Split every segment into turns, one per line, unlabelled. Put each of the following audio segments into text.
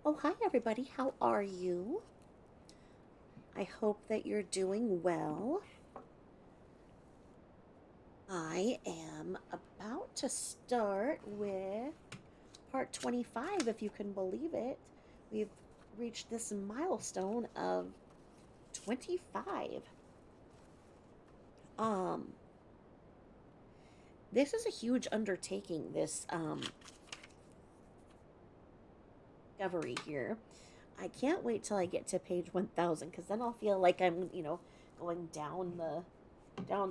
Oh, hi, everybody. How are you? I hope that you're doing well. I am about to start with part 25, if you can believe it. We've reached this milestone of 25. Um, this is a huge undertaking, this discovery here. I can't wait till I get to page 1000 because then I'll feel like I'm going down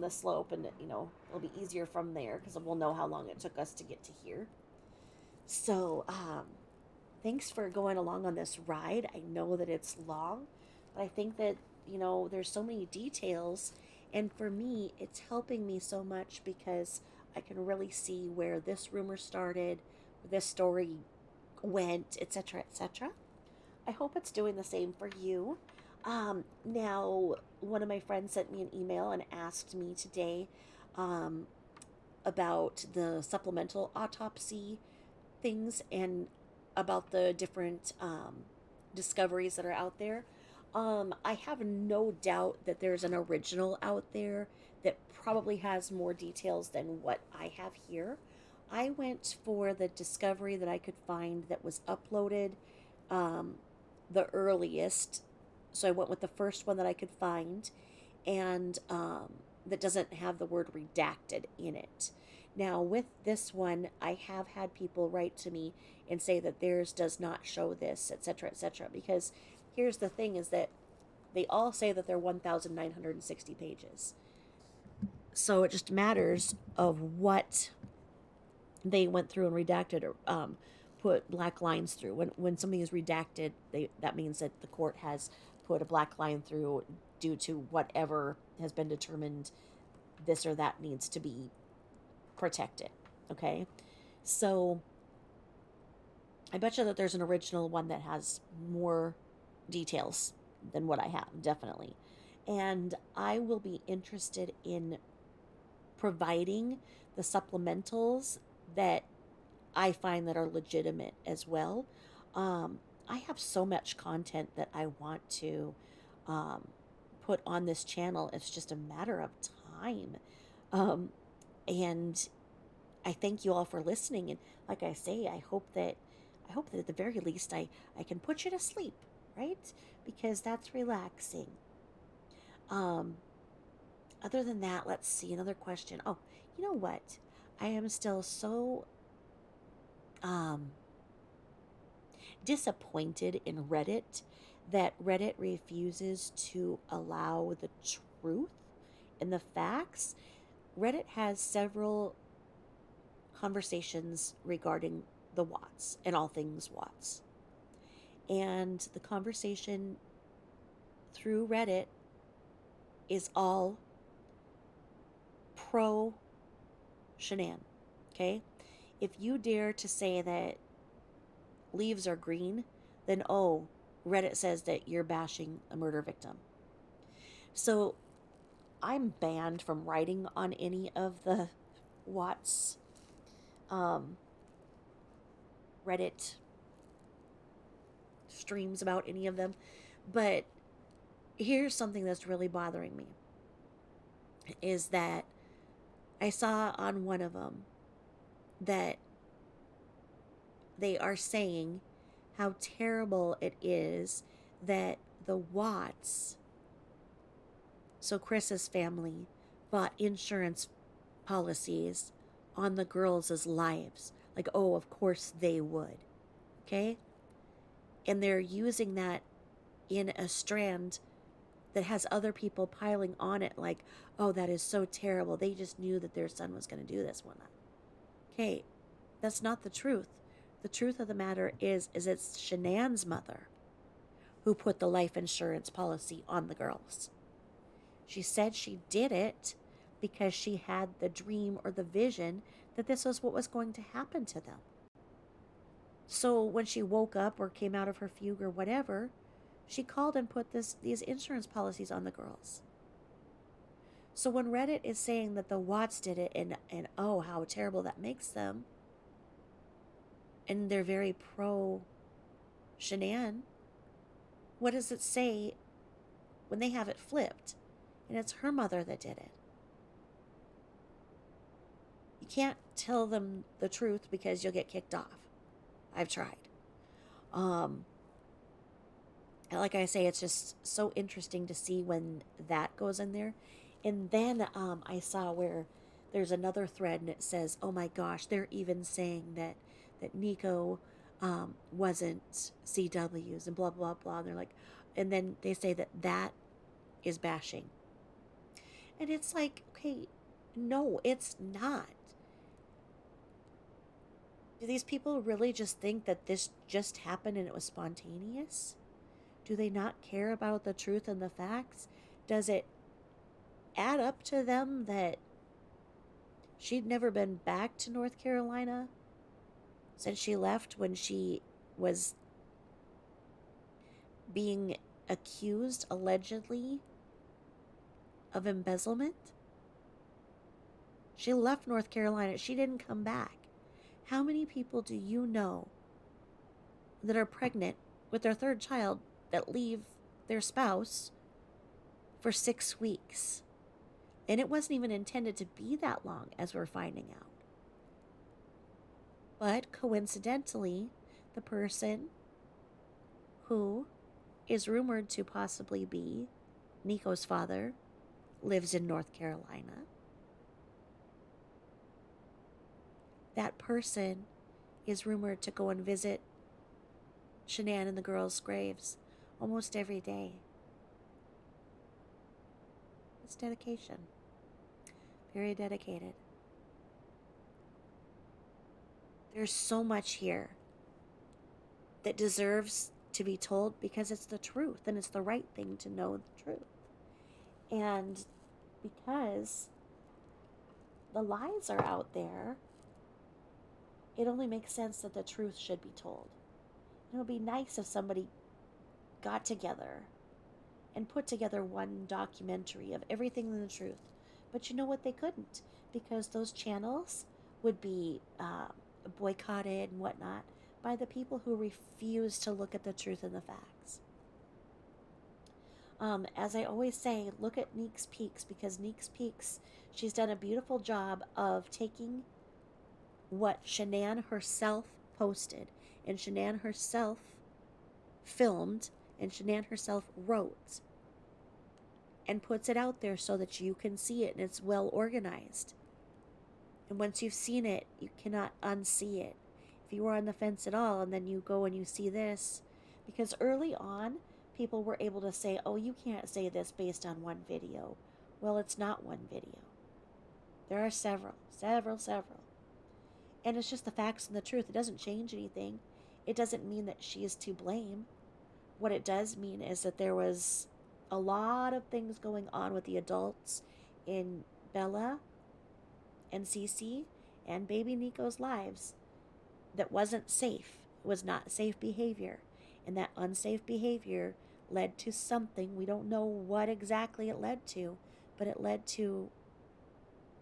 the slope, and it'll be easier from there because we'll know how long it took us to get to here. So thanks for going along on this ride. I know that it's long, but I think that there's so many details, and for me it's helping me so much because I can really see where this rumor started, where this story went, etc., etc. I hope it's doing the same for you. Now, one of my friends sent me an email and asked me today um, about the supplemental autopsy things and about the different discoveries that are out there. I have no doubt that there's an original out there that probably has more details than what I have here. I went for the discovery that I could find that was uploaded um, the earliest. So I went with the first one that I could find, and that doesn't have the word redacted in it. Now, with this one, I have had people write to me and say that theirs does not show this, etc., etc. Because here's the thing: is that they all say that they're 1,960 pages. So it just matters of what they went through and redacted or put black lines through. When something is redacted, that means that the court has put a black line through due to whatever has been determined this or that needs to be protected. Okay, so I bet you that there's an original one that has more details than what I have, definitely. And I will be interested in providing the supplementals that I find that are legitimate as well. I have so much content that I want to um, put on this channel. It's just a matter of time. Um, and I thank you all for listening. And like I say, I hope that at the very least I can put you to sleep, right? Because that's relaxing. Um, Other than that, let's see another question. Oh, you know what? I am still so um disappointed in Reddit that Reddit refuses to allow the truth and the facts. Reddit has several conversations regarding the Watts and all things Watts. And the conversation through Reddit is all pro Shanann. Okay? If you dare to say that leaves are green, then oh, Reddit says that you're bashing a murder victim. So I'm banned from writing on any of the Watts um, Reddit streams about any of them. But here's something that's really bothering me is that I saw on one of them that they are saying how terrible it is that the Watts, so Chris's family, bought insurance policies on the girls' lives. Like, oh, of course they would. Okay? And they're using that in a strand that has other people piling on it, like, oh, that is so terrible. They just knew that their son was going to do this one. Okay, that's not the truth. The truth of the matter is it's Shanann's mother who put the life insurance policy on the girls. She said she did it because she had the dream or the vision that this was what was going to happen to them. So when she woke up or came out of her fugue or whatever, she called and put these insurance policies on the girls. So when Reddit is saying that the Watts did it and oh, how terrible that makes them, and they're very pro Shanann, what does it say when they have it flipped and it's her mother that did it? You can't tell them the truth because you'll get kicked off. I've tried. And like I say, it's just so interesting to see when that goes in there. And then I saw where there's another thread and it says, oh my gosh, they're even saying that Nico wasn't CW's and blah, blah, blah. And they're like, and then they say that is bashing. And it's like, okay, no, it's not. Do these people really just think that this just happened and it was spontaneous? Do they not care about the truth and the facts? Does it add up to them that she'd never been back to North Carolina since she left when she was being accused, allegedly, of embezzlement? She left North Carolina. She didn't come back. How many people do you know that are pregnant with their third child that leave their spouse for 6 weeks? And it wasn't even intended to be that long, as we're finding out. But coincidentally, the person who is rumored to possibly be Nico's father lives in North Carolina. That person is rumored to go and visit Shanann and the girls' graves almost every day. It's dedication. Very dedicated. There's so much here that deserves to be told because it's the truth and it's the right thing to know the truth. And because the lies are out there, it only makes sense that the truth should be told. It would be nice if somebody got together and put together one documentary of everything in the truth. But you know what? They couldn't, because those channels would be boycotted and whatnot by the people who refuse to look at the truth and the facts. As I always say, look at Neek's Peaks, because Neek's Peaks, she's done a beautiful job of taking what Shanann herself posted and Shanann herself filmed and Shanann herself wrote and puts it out there so that you can see it and it's well organized. And once you've seen it, you cannot unsee it. If you were on the fence at all and then you go and you see this, because early on, people were able to say, oh, you can't say this based on one video. Well, it's not one video. There are several. And it's just the facts and the truth. It doesn't change anything. It doesn't mean that she is to blame. What it does mean is that there was a lot of things going on with the adults in Bella and Cece and baby Nico's lives that wasn't safe. It was not safe behavior. And that unsafe behavior led to something. We don't know what exactly it led to, but it led to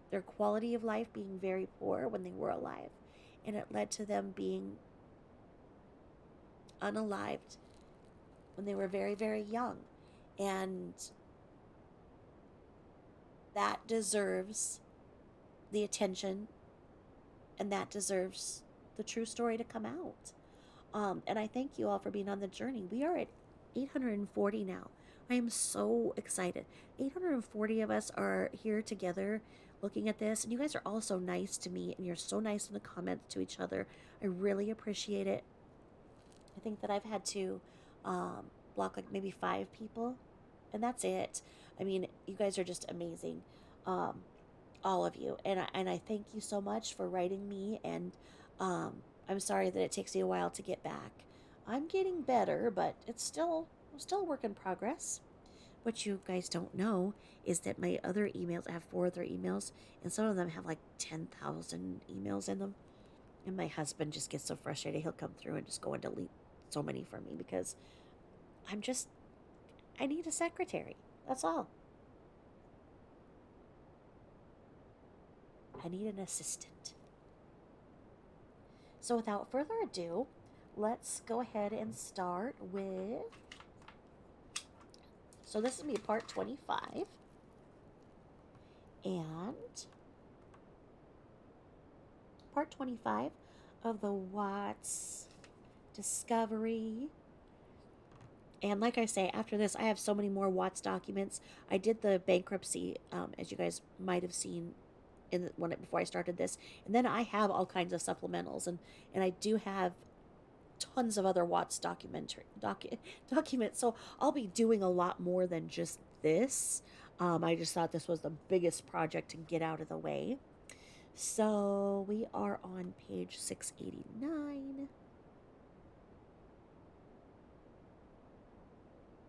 their quality of life being very poor when they were alive. And it led to them being unalived when they were very, very young. And that deserves the attention, and that deserves the true story to come out. And I thank you all for being on the journey. We are at 840 now. I am so excited. 840 of us are here together looking at this, and you guys are all so nice to me, and you're so nice in the comments to each other. I really appreciate it. I think that I've had to block like maybe 5 people, and that's it. I mean, you guys are just amazing, all of you, and I thank you so much for writing me. And I'm sorry that it takes me a while to get back. I'm getting better, but it's still a work in progress. What you guys don't know is that my other emails, I have 4 other emails, and some of them have like 10,000 emails in them. And my husband just gets so frustrated. He'll come through and just go and delete so many from me because I need a secretary. That's all. I need an assistant. So without further ado, let's go ahead and start with. So this is going to be part 25. And part 25 of the Watts Discovery. And like I say, after this, I have so many more Watts documents. I did the bankruptcy, as you guys might have seen before I started this, and then I have all kinds of supplementals, and I do have tons of other Watts documents. So I'll be doing a lot more than just this. I just thought this was the biggest project to get out of the way. So we are on page 689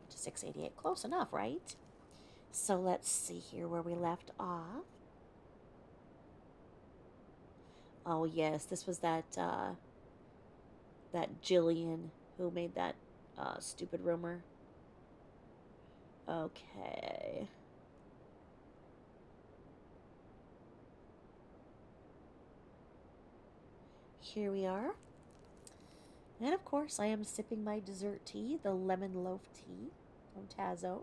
to 688. Close enough, right? So let's see here where we left off. Oh yes, this was that Jillian who made that stupid rumor. Okay. Here we are. And of course, I am sipping my dessert tea, the lemon loaf tea from Tazo.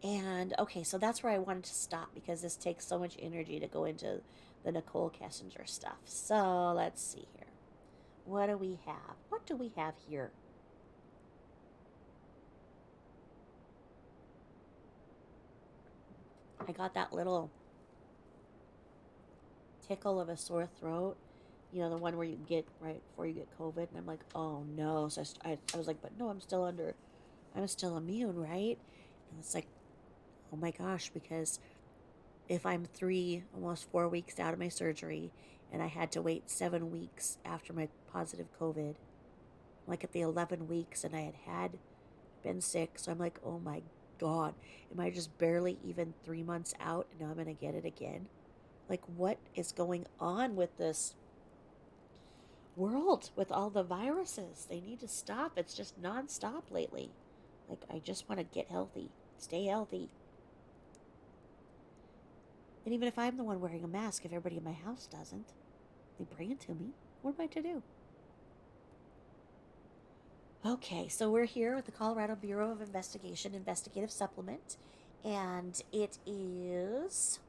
And okay, so that's where I wanted to stop because this takes so much energy to go into the Nicole Kessinger stuff. So let's see here. What do we have? What do we have here? I got that little tickle of a sore throat. You know, the one where you get right before you get COVID. And I'm like, oh no. So I was like, but no, I'm still immune, right? And it's like, oh my gosh, because if I'm almost 4 weeks out of my surgery and I had to wait 7 weeks after my positive COVID, like at the 11 weeks, and I had been sick. So I'm like, oh my God, am I just barely even 3 months out and now I'm going to get it again? Like, what is going on with this world with all the viruses? They need to stop. It's just nonstop lately. Like, I just want to get healthy, stay healthy. And even if I'm the one wearing a mask, if everybody in my house doesn't, they bring it to me. What am I to do? Okay, so we're here with the Colorado Bureau of Investigation investigative supplement, and it is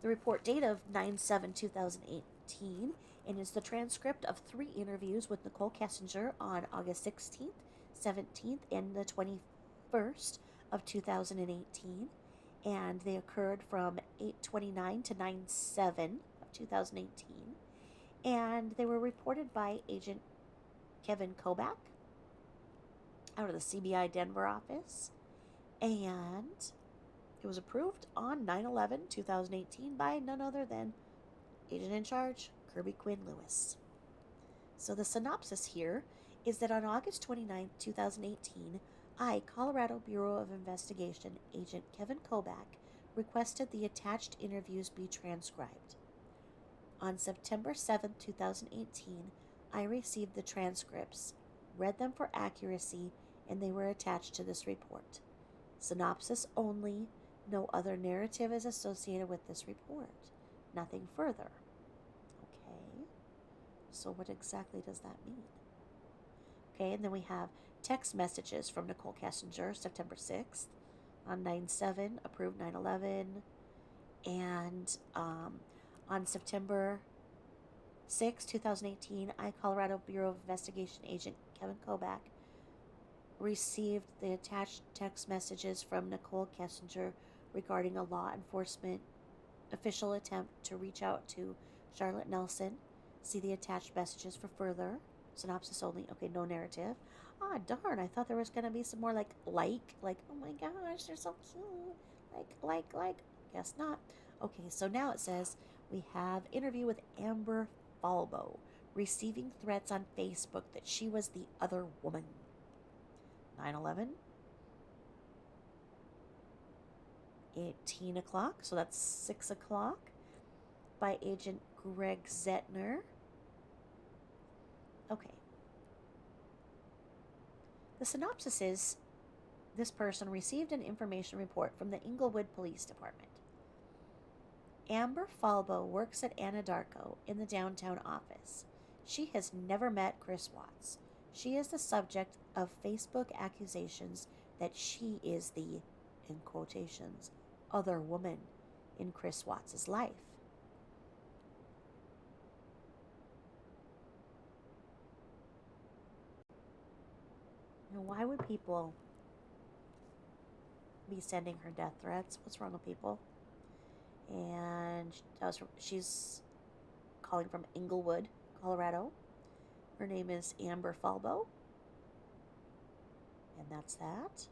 the report date of 9/7/2018, and is the transcript of 3 interviews with Nicole Kessinger on August 16th, 17th, and the 21st of 2018, and they occurred from 8/29 to 9/7 of 2018, and they were reported by Agent Kevin Kobach out of the CBI Denver office, and it was approved on 9/11/2018 by none other than Agent in Charge Kirby Quinn Lewis. So the synopsis here is that on August 29th, 2018, I, Colorado Bureau of Investigation Agent Kevin Kobach, requested the attached interviews be transcribed. On September 7th, 2018, I received the transcripts, read them for accuracy, and they were attached to this report. Synopsis only. No other narrative is associated with this report. Nothing further. Okay. So what exactly does that mean? Okay, and then we have text messages from Nicole Kessinger, September 6th, on 9/7, approved 9/11, and on September 6, 2018, I, Colorado Bureau of Investigation Agent Kevin Kobach, received the attached text messages from Nicole Kessinger regarding a law enforcement official attempt to reach out to Charlotte Nelson. See the attached messages for further. Synopsis only. Okay, no narrative. Ah, darn, I thought there was going to be some more like, oh my gosh, they're so cute. Like. Guess not. Okay, so now it says we have interview with Amber Falbo, receiving threats on Facebook that she was the other woman. 9/11. 18 o'clock, so that's 6 o'clock, by Agent Greg Zetner. Okay. The synopsis is this person received an information report from the Inglewood Police Department. Amber Falbo works at Anadarko in the downtown office. She has never met Chris Watts. She is the subject of Facebook accusations that she is the, in quotations, other woman in Chris Watts' life. Now, why would people be sending her death threats? What's wrong with people? And she's calling from Inglewood, Colorado. Her name is Amber Falbo. And that's that.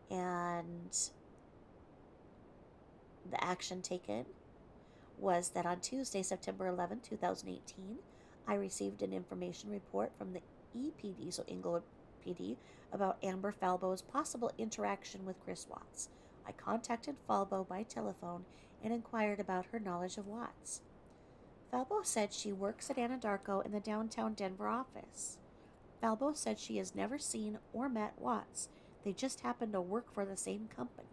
And the action taken was that on Tuesday, September 11, 2018, I received an information report from the EPD, so Inglewood PD, about Amber Falbo's possible interaction with Chris Watts. I contacted Falbo by telephone and inquired about her knowledge of Watts. Falbo said she works at Anadarko in the downtown Denver office. Falbo said she has never seen or met Watts. They just happen to work for the same company.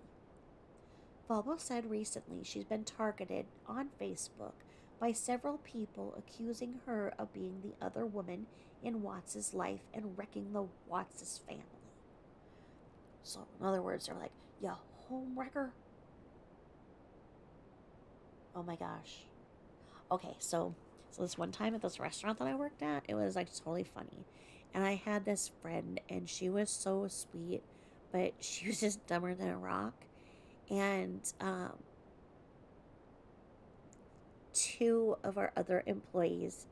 Falbo said recently she's been targeted on Facebook by several people accusing her of being the other woman in Watts' life and wrecking the Watts' family. So, in other words, they're like, "You home wrecker?" Oh my gosh. Okay, so this one time at this restaurant that I worked at, it was like totally funny. And I had this friend, and she was so sweet, but she was just dumber than a rock. And two of our other employees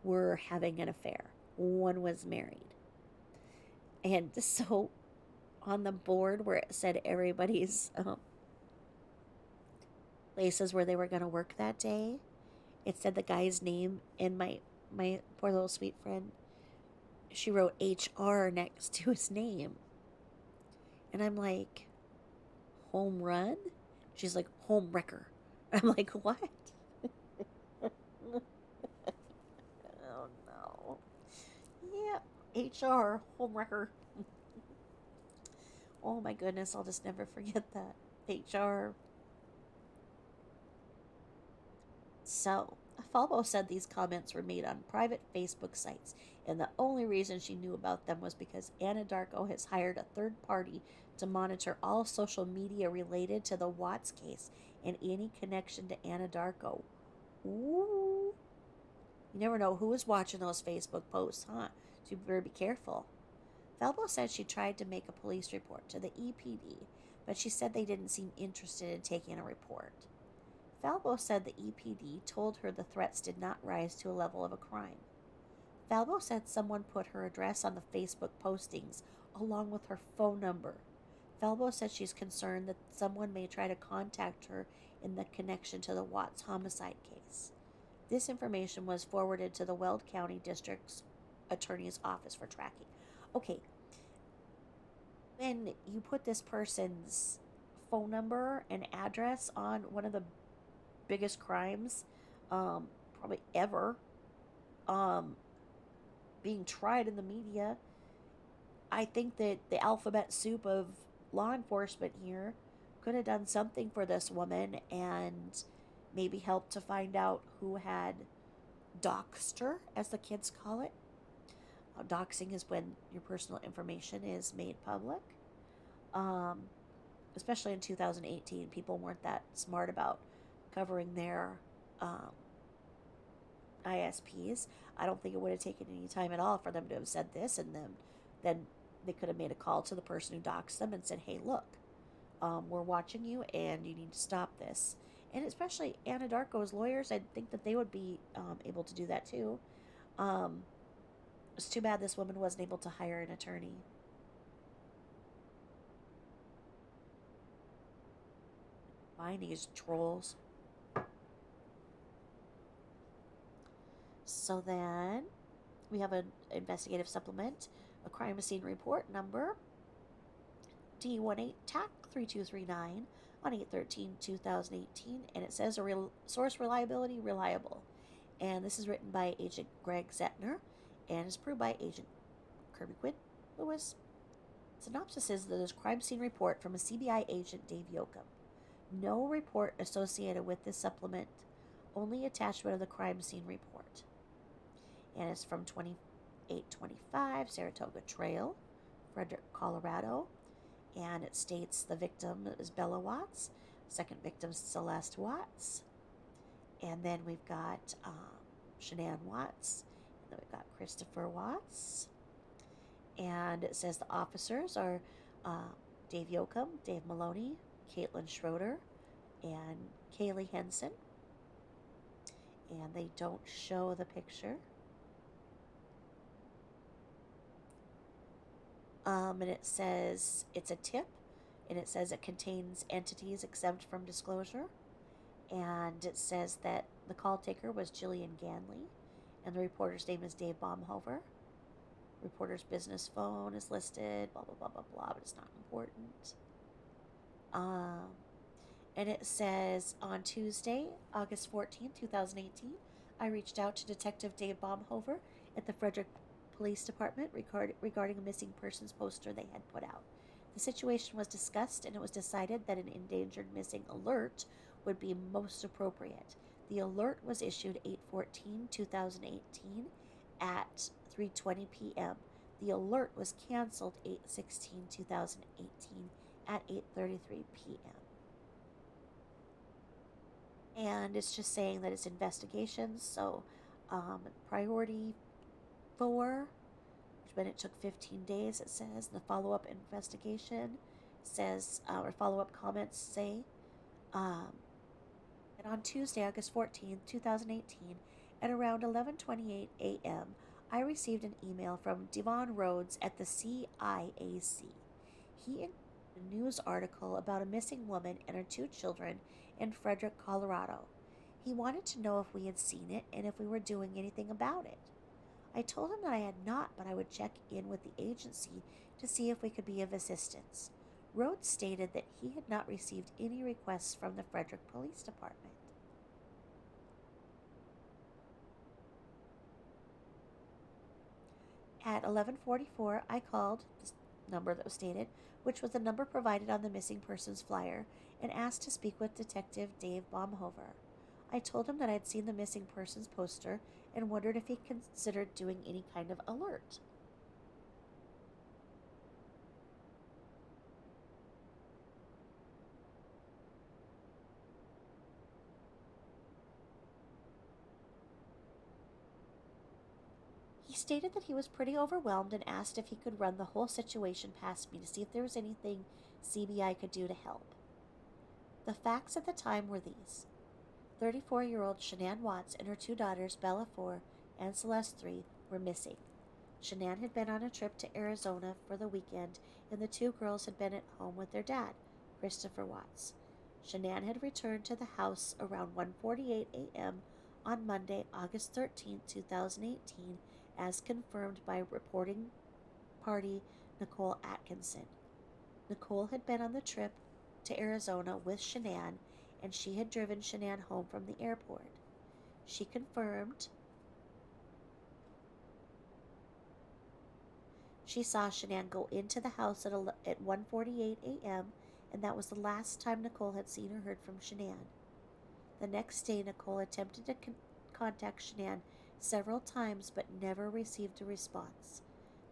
were having an affair. One was married. And so on the board where it said everybody's places where they were going to work that day, it said the guy's name, and my poor little sweet friend, she wrote HR next to his name. And I'm like, home run? She's like, home wrecker. I'm like, what? Oh no. Yeah, HR, home wrecker. Oh my goodness, I'll just never forget that. HR. So, Falbo said these comments were made on private Facebook sites, and the only reason she knew about them was because Anadarko has hired a third party to monitor all social media related to the Watts case and any connection to Anadarko. Ooh. You never know who is watching those Facebook posts, huh? So you better be careful. Falbo said she tried to make a police report to the EPD, but she said they didn't seem interested in taking a report. Falbo said the EPD told her the threats did not rise to a level of a crime. Falbo said someone put her address on the Facebook postings along with her phone number. Falbo said she's concerned that someone may try to contact her in the connection to the Watts homicide case. This information was forwarded to the Weld County District's Attorney's Office for tracking. Okay, when you put this person's phone number and address on one of the biggest crimes probably ever being tried in the media, I think that the alphabet soup of law enforcement here could have done something for this woman and maybe helped to find out who had doxed her, as the kids call it. Doxing is when your personal information is made public. Um, Especially in 2018, people weren't that smart about covering their um, ISPs. I don't think it would have taken any time at all for them to have said this, and then they could have made a call to the person who doxed them and said, "Hey, look, we're watching you, and you need to stop this." And especially Anadarko's lawyers, I think that they would be able to do that too. It's too bad this woman wasn't able to hire an attorney. Mine is trolls. So then we have an investigative supplement, a crime scene report number D18 TAC 3239 on 8/13/2018, and it says a real source reliability reliable. And this is written by Agent Greg Zettner and is approved by Agent Kirby Quinn Lewis. Synopsis is that there's a crime scene report from a CBI agent, Dave Yoakum. No report associated with this supplement, only attachment of the crime scene report. and it's from 2825 Saratoga Trail, Frederick, Colorado. And it states the victim is Bella Watts, second victim Celeste Watts, and then we've got Shanann Watts, and then we've got Christopher Watts, and it says the officers are Dave Yoakum, Dave Maloney, Caitlin Schroeder, and Kaylee Henson, and they don't show the picture. And it says it's a tip, and it says it contains entities exempt from disclosure, and it says that the call taker was Jillian Ganley, and the reporter's name is Dave Baumhover. Reporter's business phone is listed, blah, blah, blah, blah, blah, but it's not important. And it says, on Tuesday, August 14, 2018, I reached out to Detective Dave Baumhover at the Frederick Police Department regarding a missing persons poster they had put out. The situation was discussed, and it was decided that an endangered missing alert would be most appropriate. The alert was issued 8/14/2018 at 3:20 p.m. The alert was canceled 8/16/2018 at 8:33 p.m. And it's just saying that it's investigations, so priority 4, which meant it took 15 days, it says. The follow-up investigation says, or follow-up comments say, and on Tuesday, August 14th, 2018, at around 11:28 a.m., I received an email from Devon Rhodes at the CIAC. He included a news article about a missing woman and her 2 children in Frederick, Colorado. He wanted to know if we had seen it and if we were doing anything about it. I told him that I had not, but I would check in with the agency to see if we could be of assistance. Rhodes stated that he had not received any requests from the Frederick Police Department. At 11:44, I called the number that was stated, which was the number provided on the missing persons flyer, and asked to speak with Detective Dave Baumhover. I told him that I had seen the missing persons poster and wondered if he considered doing any kind of alert. He stated that he was pretty overwhelmed and asked if he could run the whole situation past me to see if there was anything CBI could do to help. The facts at the time were these. 34-year-old Shanann Watts and her 2 daughters, Bella 4 and Celeste 3, were missing. Shanann had been on a trip to Arizona for the weekend, and the 2 girls had been at home with their dad, Christopher Watts. Shanann had returned to the house around 1:48 a.m. on Monday, August 13, 2018, as confirmed by reporting party Nicole Atkinson. Nicole had been on the trip to Arizona with Shanann, and she had driven Shanann home from the airport. She confirmed she saw Shanann go into the house at 1:48 a.m., and that was the last time Nicole had seen or heard from Shanann. The next day, Nicole attempted to contact Shanann several times but never received a response.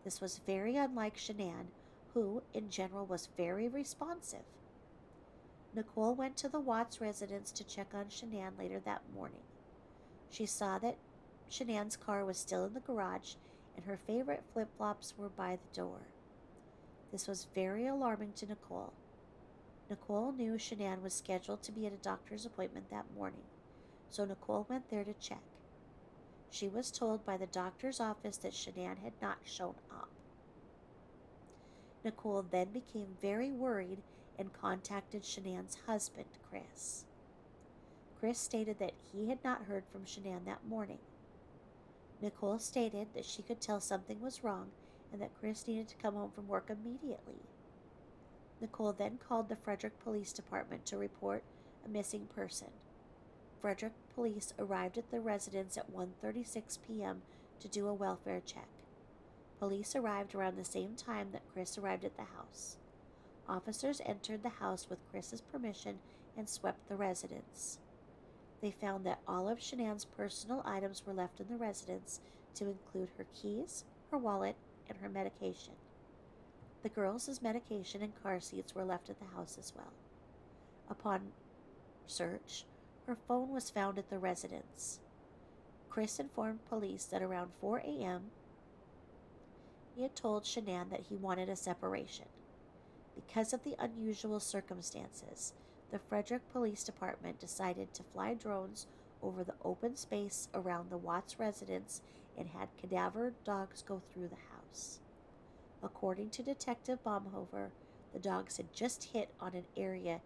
This was very unlike Shanann, who, in general, was very responsive. Nicole went to the Watts residence to check on Shanann later that morning. She saw that Shanann's car was still in the garage, and her favorite flip-flops were by the door. This was very alarming to Nicole. Nicole knew Shanann was scheduled to be at a doctor's appointment that morning, so Nicole went there to check. She was told by the doctor's office that Shanann had not shown up. Nicole then became very worried and contacted Shanann's husband, Chris. Chris stated that he had not heard from Shanann that morning. Nicole stated that she could tell something was wrong and that Chris needed to come home from work immediately. Nicole then called the Frederick Police Department to report a missing person. Frederick police arrived at the residence at 1:36 p.m. to do a welfare check. Police arrived around the same time that Chris arrived at the house. Officers entered the house with Chris's permission and swept the residence. They found that all of Shanann's personal items were left in the residence, to include her keys, her wallet, and her medication. The girls' medication and car seats were left at the house as well. Upon search, her phone was found at the residence. Chris informed police that around 4 a.m., he had told Shanann that he wanted a separation. Because of the unusual circumstances, the Frederick Police Department decided to fly drones over the open space around the Watts residence and had cadaver dogs go through the house. According to Detective Baumhover, the dogs had just hit on an area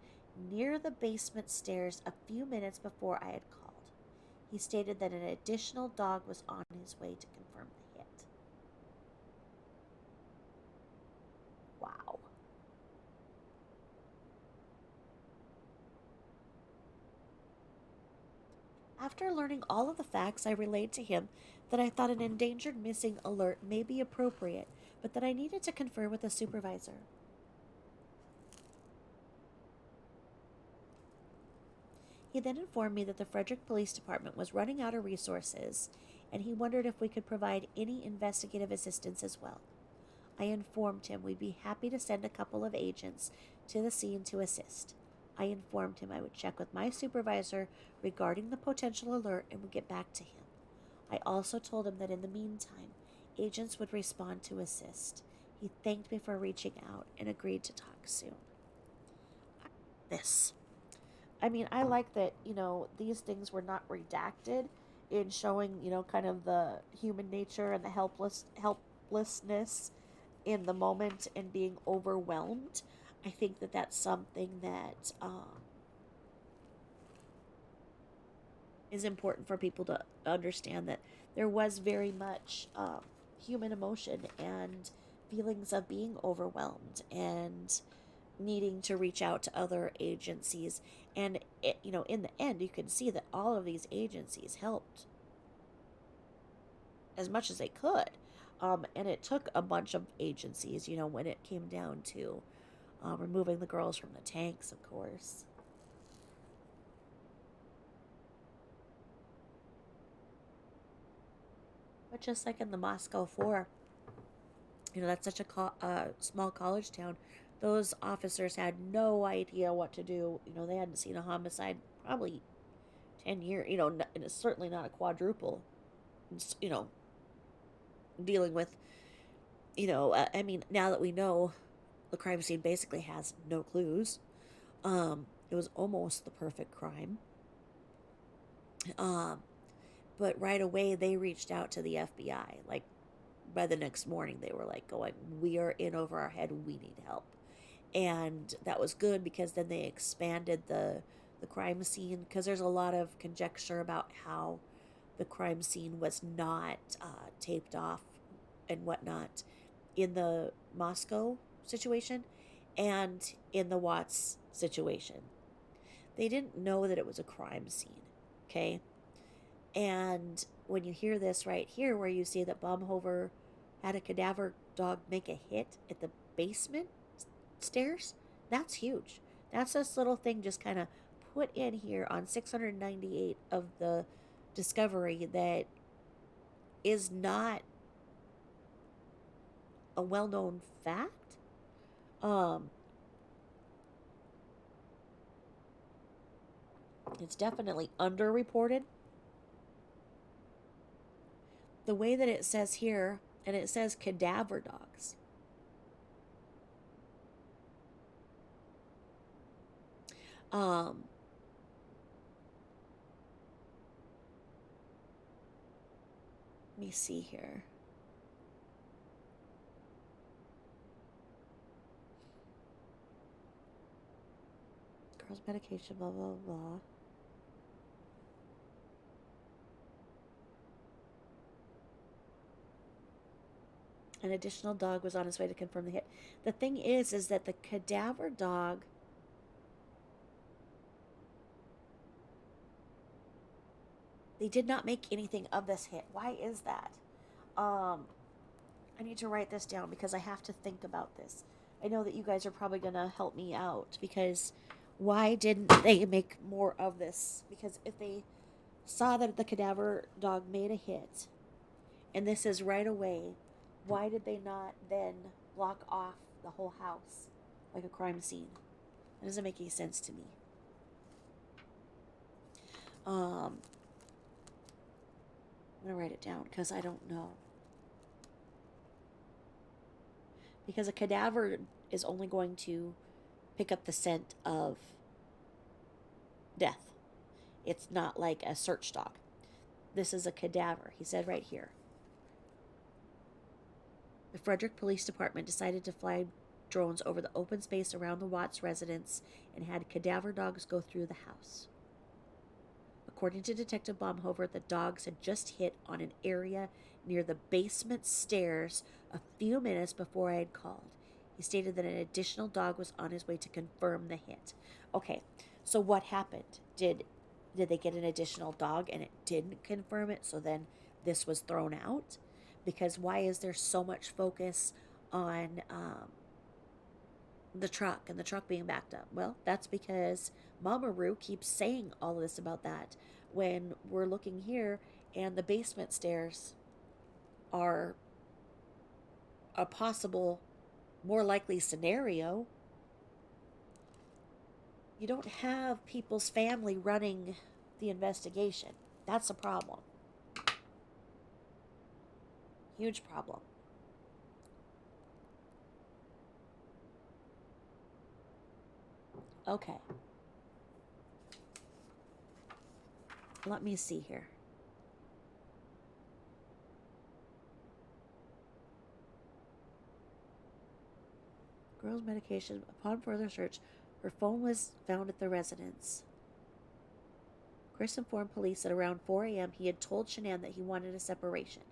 near the basement stairs a few minutes before I had called. He stated that an additional dog was on his way to confirm the hit. Wow. After learning all of the facts, I relayed to him that I thought an endangered missing alert may be appropriate, but that I needed to confer with a supervisor. He then informed me that the Frederick Police Department was running out of resources, and he wondered if we could provide any investigative assistance as well. I informed him we'd be happy to send a couple of agents to the scene to assist. I informed him I would check with my supervisor regarding the potential alert and would get back to him. I also told him that in the meantime, agents would respond to assist. He thanked me for reaching out and agreed to talk soon. I like that, these things were not redacted in showing, kind of the human nature and the helplessness in the moment and being overwhelmed. I think that that's something that is important for people to understand, that there was very much human emotion and feelings of being overwhelmed and needing to reach out to other agencies. And, in the end, you can see that all of these agencies helped as much as they could. And it took a bunch of agencies, when it came down to removing the girls from the tanks, of course. But just like in the Moscow 4, that's such a small college town. Those officers had no idea what to do. They hadn't seen a homicide probably 10 years, and it's certainly not a quadruple. It's, dealing with, now that we know the crime scene basically has no clues, it was almost the perfect crime. But right away they reached out to the FBI. Like, by the next morning they were like going, we are in over our head, we need help. And that was good, because then they expanded the crime scene, because there's a lot of conjecture about how the crime scene was not taped off and whatnot in the Moscow situation and in the Watts situation. They didn't know that it was a crime scene, okay? And when you hear this right here, where you see that Baumhover had a cadaver dog make a hit at the basement stairs, that's huge. That's this little thing just kind of put in here on 698 of the Discovery that is not a well-known fact. It's definitely underreported. The way that it says here, and it says cadaver dogs. Let me see here. Girls' medication, blah, blah, blah. An additional dog was on his way to confirm the hit. The thing is that the cadaver dog they did not make anything of this hit. Why is that? I need to write this down because I have to think about this. I know that you guys are probably going to help me out, because why didn't they make more of this? Because if they saw that the cadaver dog made a hit And this is right away. Why did they not then block off the whole house like a crime scene? That doesn't make any sense to me. I'm going to write it down because I don't know. Because a cadaver is only going to pick up the scent of death. It's not like a search dog. This is a cadaver. He said right here. The Frederick Police Department decided to fly drones over the open space around the Watts residence and had cadaver dogs go through the house. According to Detective Baumhover, the dogs had just hit on an area near the basement stairs a few minutes before I had called. He stated that an additional dog was on his way to confirm the hit. Okay, so what happened? Did they get an additional dog and it didn't confirm it, so then this was thrown out? Because why is there so much focus on the truck and the truck being backed up? Well, that's because Mama Roo keeps saying all of this about that when we're looking here and the basement stairs are a possible, more likely scenario. You don't have people's family running the investigation. That's a problem. Huge problem. Okay. Let me see here. Girl's medication. Upon further search, her phone was found at the residence. Chris informed police that around 4 a.m. he had told Shanann that he wanted a separation.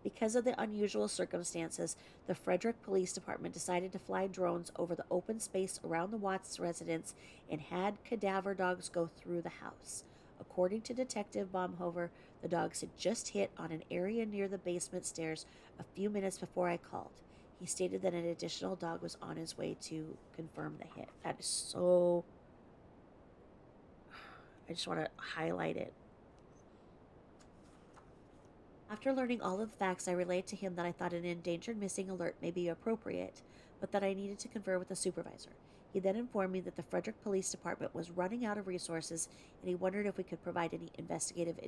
Because of the unusual circumstances, the Frederick Police Department decided to fly drones over the open space around the Watts residence and had cadaver dogs go through the house. According to Detective Baumhover, the dogs had just hit on an area near the basement stairs a few minutes before I called. He stated that an additional dog was on his way to confirm the hit. That is so... I just want to highlight it. After learning all of the facts, I relayed to him that I thought an endangered missing alert may be appropriate, but that I needed to confer with the supervisor. He then informed me that the Frederick Police Department was running out of resources, and he wondered if we could provide any investigative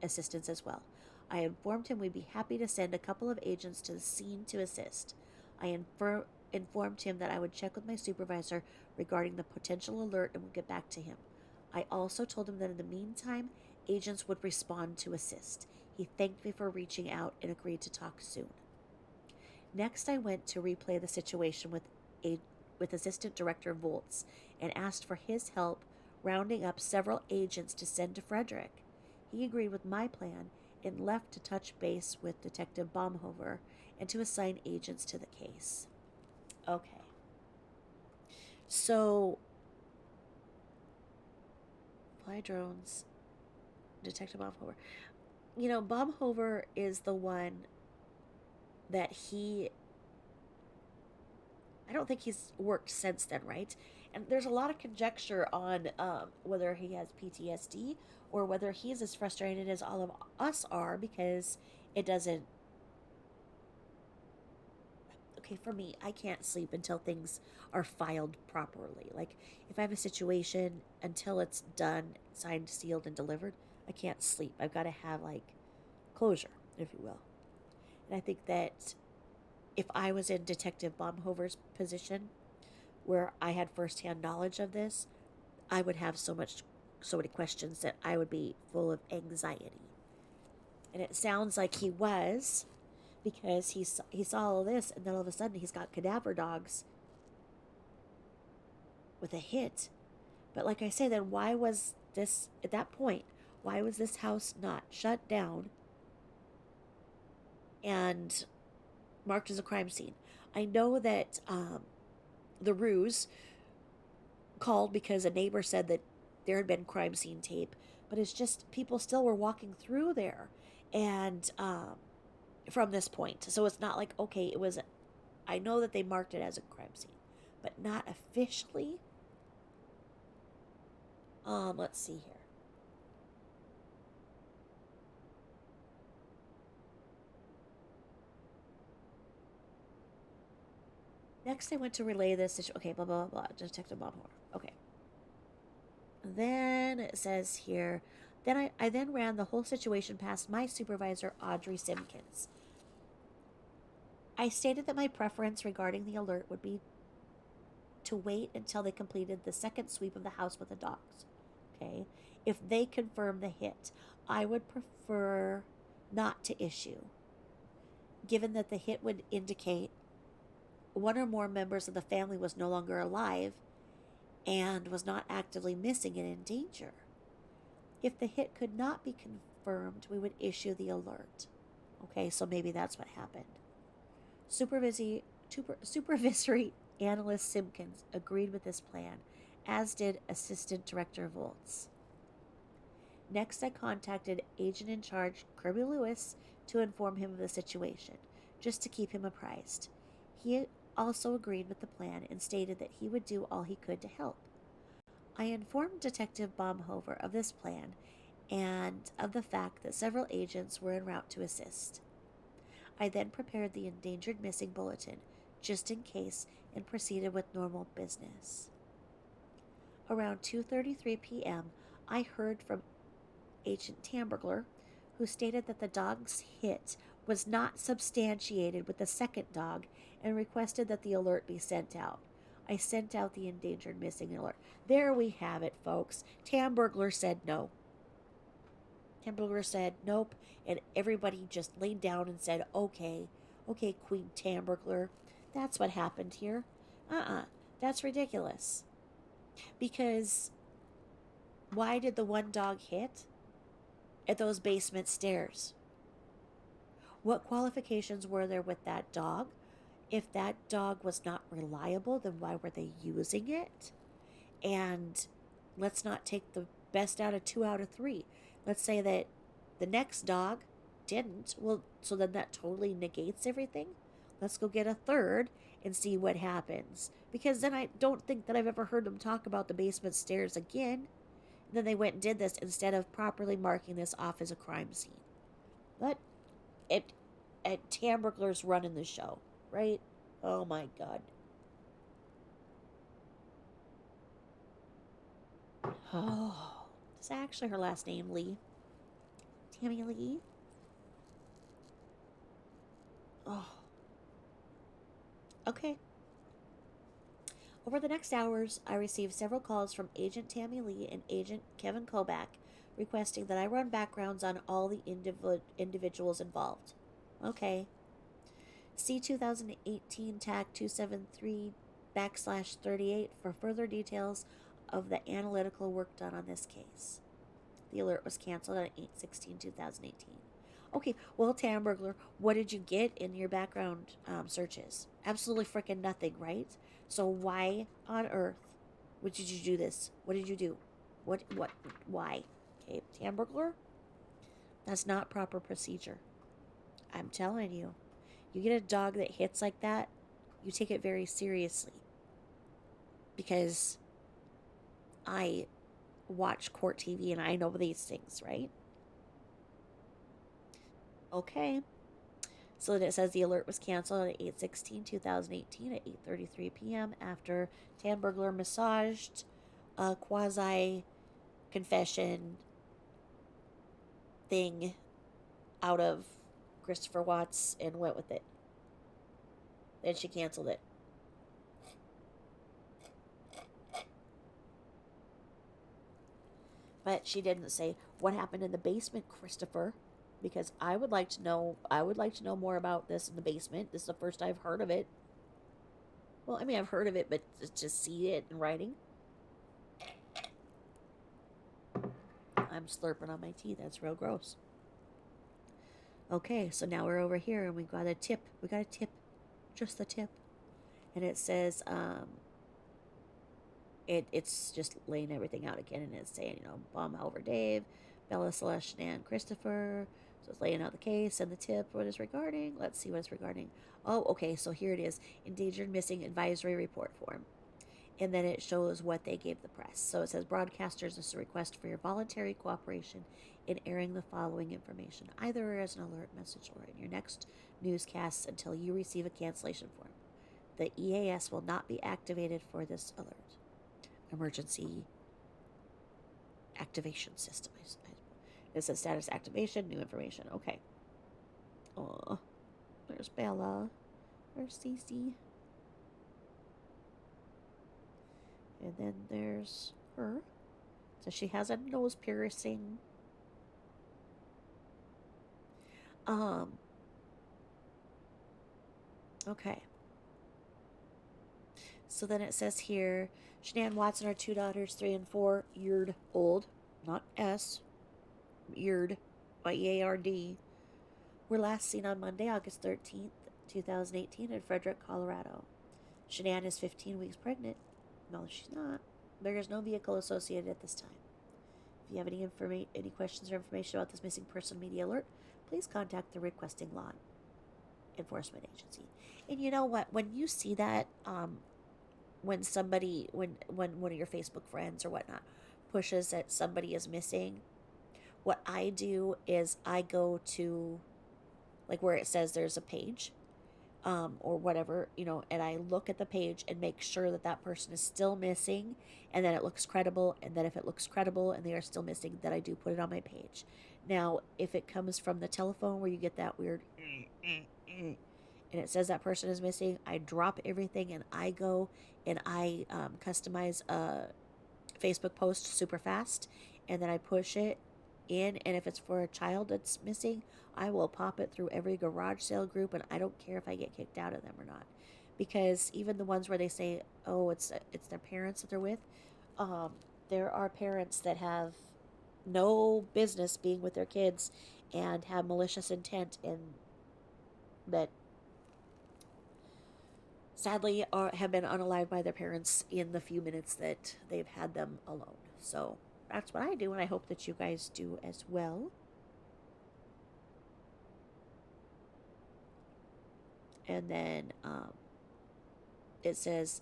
assistance as well. I informed him we'd be happy to send a couple of agents to the scene to assist. I informed him that I would check with my supervisor regarding the potential alert and would get back to him. I also told him that in the meantime, agents would respond to assist. He thanked me for reaching out and agreed to talk soon. Next, I went to replay the situation with Assistant Director Voltz and asked for his help rounding up several agents to send to Frederick. He agreed with my plan and left to touch base with Detective Baumhover and to assign agents to the case. Okay. So, fly drones, Detective Baumhover. You know, Baumhover is the one that I don't think he's worked since then, right? And there's a lot of conjecture on whether he has PTSD or whether he's as frustrated as all of us are because it doesn't. Okay, for me, I can't sleep until things are filed properly. Like, if I have a situation, until it's done, signed, sealed, and delivered, I can't sleep. I've got to have, like, closure, if you will. And I think that if I was in Detective Baumhover's position, where I had firsthand knowledge of this, I would have so many questions that I would be full of anxiety. And it sounds like he was, because he saw all this, and then all of a sudden he's got cadaver dogs with a hit. But like I say, then why was this, at that point, why was this house not shut down and marked as a crime scene? I know that the Ruse called because a neighbor said that there had been crime scene tape, but it's just people still were walking through there, and from this point, so it's not like, okay, it was. I know that they marked it as a crime scene, but not officially. Let's see here. Next, I went to relay this situation. Okay, blah, blah, blah, blah. Detective Bob Hoover. Okay. Then it says here, then I then ran the whole situation past my supervisor, Audrey Simpkins. I stated that my preference regarding the alert would be to wait until they completed the second sweep of the house with the dogs. Okay? If they confirm the hit, I would prefer not to issue, given that the hit would indicate one or more members of the family was no longer alive and was not actively missing and in danger. If the hit could not be confirmed, we would issue the alert. Okay, so maybe that's what happened. Supervisory Analyst Simpkins agreed with this plan, as did Assistant Director Volz. Next, I contacted Agent in Charge Kirby Lewis to inform him of the situation, just to keep him apprised. He also agreed with the plan and stated that he would do all he could to help. I informed Detective Baumhover of this plan and of the fact that several agents were en route to assist. I then prepared the endangered missing bulletin, just in case, and proceeded with normal business. Around 2:33 p.m., I heard from Agent Tambergler, who stated that the dog's hit was not substantiated with the second dog and requested that the alert be sent out. I sent out the endangered missing alert. There we have it, folks. Tambergler said no. Tambergler said nope, and everybody just laid down and said, okay, Queen Tambergler. That's what happened here. That's ridiculous. Because why did the one dog hit at those basement stairs? What qualifications were there with that dog? If that dog was not reliable, then why were they using it? And let's not take the best out of 2 out of 3. Let's say that the next dog didn't. Well, so then that totally negates everything. Let's go get a third and see what happens. Because then I don't think that I've ever heard them talk about the basement stairs again. And then they went and did this instead of properly marking this off as a crime scene. But Tambergler's running the show, right? Oh my god. Oh, is that actually her last name, Lee? Tammy Lee? Oh. Okay. Over the next hours, I received several calls from Agent Tammy Lee and Agent Kevin Koback requesting that I run backgrounds on all the individuals involved. Okay. See 2018 TAC 273 /38 for further details of the analytical work done on this case. The alert was canceled on 8/16/2018. Okay, well, Tambergler, what did you get in your background searches? Absolutely freaking nothing, right? So why on earth did you do this? What did you do? Why? Okay, Tambergler, that's not proper procedure. I'm telling you. You get a dog that hits like that, you take it very seriously. Because I watch court TV and I know these things, right? Okay. So then it says the alert was canceled at 8/16/2018 at 8:33 p.m. after Tambergler massaged a quasi confession thing out of Christopher Watts and went with it. Then she canceled it. But she didn't say what happened in the basement, Christopher, because I would like to know. I would like to know more about this in the basement. This is the first I've heard of it. Well, I mean, I've heard of it, but to see it in writing, I'm slurping on my tea. That's real gross. Okay, so now we're over here and we got a tip. We got a tip, just the tip, and it says it's just laying everything out again, and it's saying, Baumhover Dave, Bella Celeste, and Christopher. So it's laying out the case and the tip, what is regarding. Let's see what it's regarding. Oh, okay, so here it is. Endangered Missing Advisory Report Form. And then it shows what they gave the press. So it says, broadcasters, this is a request for your voluntary cooperation in airing the following information, either as an alert message or in your next newscasts until you receive a cancellation form. The EAS will not be activated for this alert. Emergency activation system. It says status activation, new information. Okay. Oh, there's Bella. There's Cece. And then there's her. So she has a nose piercing. Okay. So then it says here, Shanann Watson, our two daughters, 3 and 4, yeared old, not S, yeared, Y-E-A-R-D, were last seen on Monday, August 13th, 2018 in Frederick, Colorado. Shanann is 15 weeks pregnant. No, she's not. There is no vehicle associated at this time. If you have any questions or information about this missing person media alert, please contact the requesting law enforcement agency. And you know what? When you see that, when one of your Facebook friends or whatnot pushes that somebody is missing, what I do is I go to, like, where it says there's a page, or whatever, and I look at the page and make sure that that person is still missing, and then it looks credible, and then if it looks credible and they are still missing, then I do put it on my page. Now, if it comes from the telephone where you get that weird and it says that person is missing, I drop everything and I go and I customize a Facebook post super fast, and then I push it in, and if it's for a child that's missing, I will pop it through every garage sale group, and I don't care if I get kicked out of them or not, because even the ones where they say, oh, it's their parents that they're with, there are parents that have no business being with their kids and have malicious intent, and that sadly have been unalived by their parents in the few minutes that they've had them alone. So that's what I do, and I hope that you guys do as well. And then it says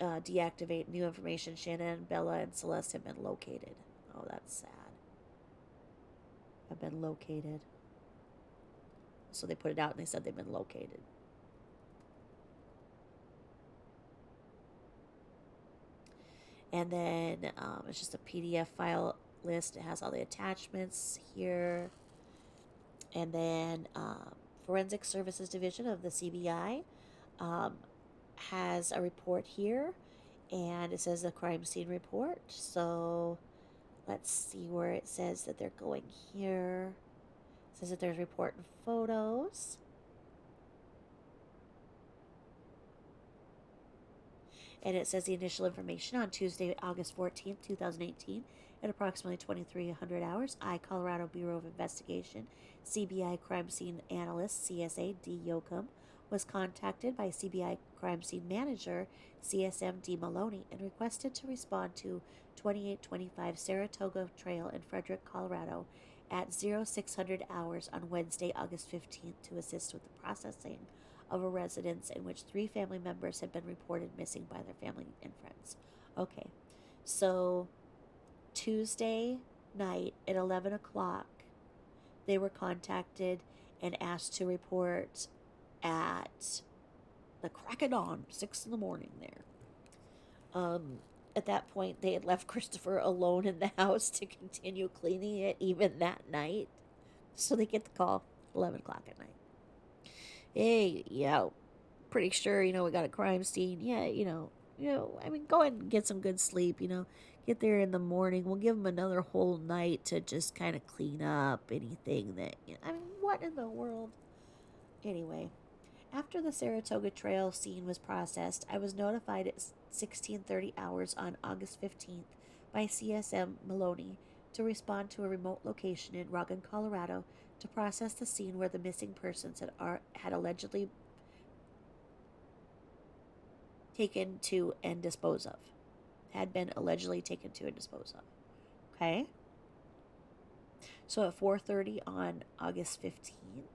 deactivate new information. Shanann, Bella, and Celeste have been located. Oh, that's sad. Have been located. So they put it out and they said they've been located. And then it's just a PDF file list. It has all the attachments here. And then Forensic Services Division of the CBI has a report here. And it says the crime scene report. So let's see where it says that they're going here. It says that there's report and photos. And it says the initial information on Tuesday, August 14th, 2018, at approximately 2300 hours, Colorado Bureau of Investigation, CBI Crime Scene Analyst, CSA D. Yoakum, was contacted by CBI Crime Scene Manager, CSM D. Maloney, and requested to respond to 2825 Saratoga Trail in Frederick, Colorado, at 0600 hours on Wednesday, August 15th, to assist with the processing of a residence in which 3 family members had been reported missing by their family and friends. Okay, so Tuesday night at 11 o'clock, they were contacted and asked to report at the crack of dawn, 6 in the morning there. At that point, they had left Christopher alone in the house to continue cleaning it even that night. So they get the call 11 o'clock at night. Hey, yeah, pretty sure, we got a crime scene. Yeah, go ahead and get some good sleep, get there in the morning. We'll give them another whole night to just kind of clean up anything that, what in the world? Anyway, after the Saratoga Trail scene was processed, I was notified at 16:30 hours on August 15th by CSM Maloney to respond to a remote location in Roggen, Colorado, to process the scene where the missing persons had allegedly taken to and dispose of. Had been allegedly taken to and disposed of. Okay? So at 4:30 on August 15th,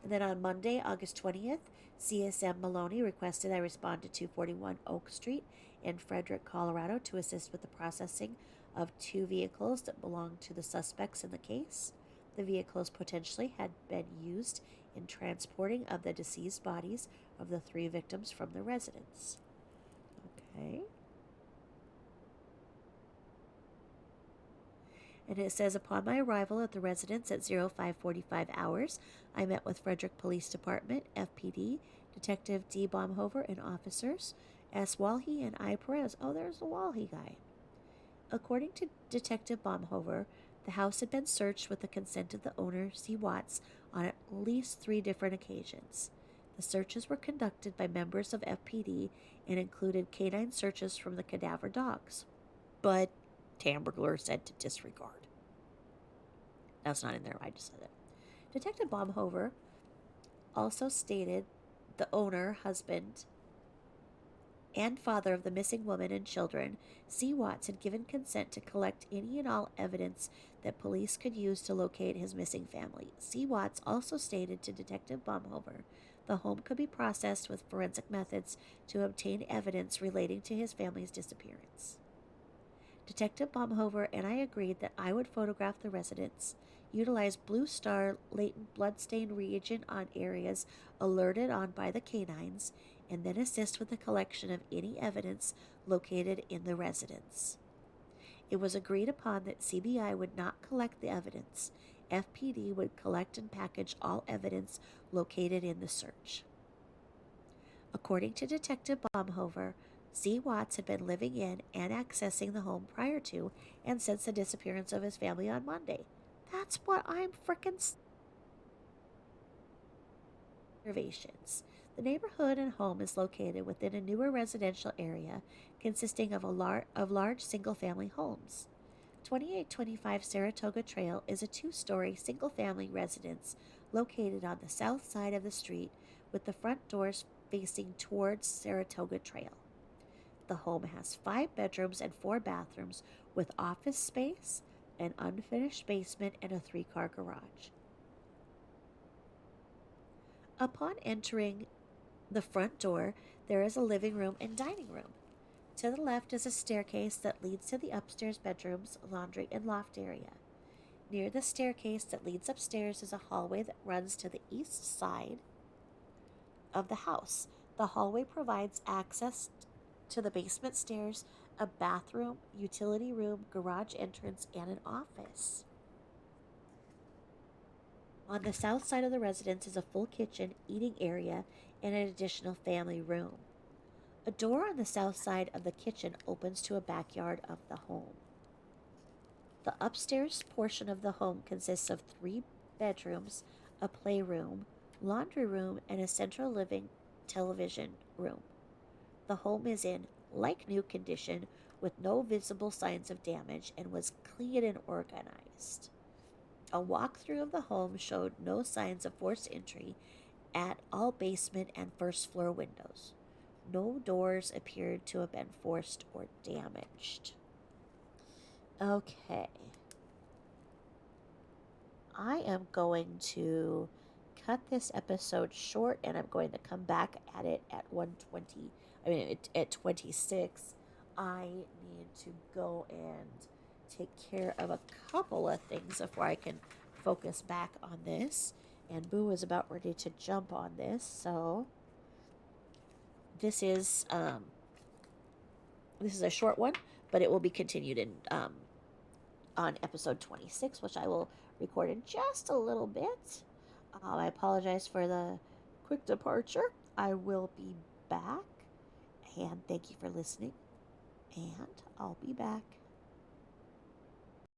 And then on Monday, August 20th, CSM Maloney requested I respond to 241 Oak Street in Frederick, Colorado to assist with the processing of two vehicles that belonged to the suspects in the case. The vehicles potentially had been used in transporting of the deceased bodies of the three victims from the residence. Okay. And it says, upon my arrival at the residence at 0545 hours, I met with Frederick Police Department, FPD, Detective D. Baumhover, and officers, S. Walhe and I. Perez. Oh, there's the Walhe guy. According to Detective Baumhover, the house had been searched with the consent of the owner, C. Watts, on at least 3 different occasions. The searches were conducted by members of FPD and included canine searches from the cadaver dogs. But Tamburglar said to disregard. That's not in there, I just said it. Detective Baumhover also stated the owner, husband, and father of the missing woman and children, C. Watts, had given consent to collect any and all evidence that police could use to locate his missing family. C. Watts also stated to Detective Baumhover the home could be processed with forensic methods to obtain evidence relating to his family's disappearance. Detective Baumhover and I agreed that I would photograph the residence, utilize Blue Star latent bloodstain reagent on areas alerted on by the canines, and then assist with the collection of any evidence located in the residence. It was agreed upon that CBI would not collect the evidence. FPD would collect and package all evidence located in the search. According to Detective Baumhover, C. Watts had been living in and accessing the home prior to and since the disappearance of his family on Monday. That's what I'm frickin' observations. The neighborhood and home is located within a newer residential area consisting of large single-family homes. 2825 Saratoga Trail is a 2-story single-family residence located on the south side of the street with the front doors facing towards Saratoga Trail. The home has 5 bedrooms and 4 bathrooms with office space, an unfinished basement, and a 3-car garage. Upon entering the front door, there is a living room and dining room. To the left is a staircase that leads to the upstairs bedrooms, laundry, and loft area. Near the staircase that leads upstairs is a hallway that runs to the east side of the house. The hallway provides access to the basement stairs, a bathroom, utility room, garage entrance, and an office. On the south side of the residence is a full kitchen, eating area, and an additional family room. A door on the south side of the kitchen opens to a backyard of the home. The upstairs portion of the home consists of 3 bedrooms, a playroom, laundry room, and a central living television room. The home is in like-new condition with no visible signs of damage and was clean and organized. A walkthrough of the home showed no signs of forced entry at all basement and first floor windows. No doors appeared to have been forced or damaged. Okay. I am going to cut this episode short and I'm going to come back at it at 120. At 26. I need to go and take care of a couple of things before I can focus back on this. And Boo is about ready to jump on this, so this is a short one, but it will be continued in on episode 26, which I will record in just a little bit. I apologize for the quick departure. I will be back, and thank you for listening, and I'll be back.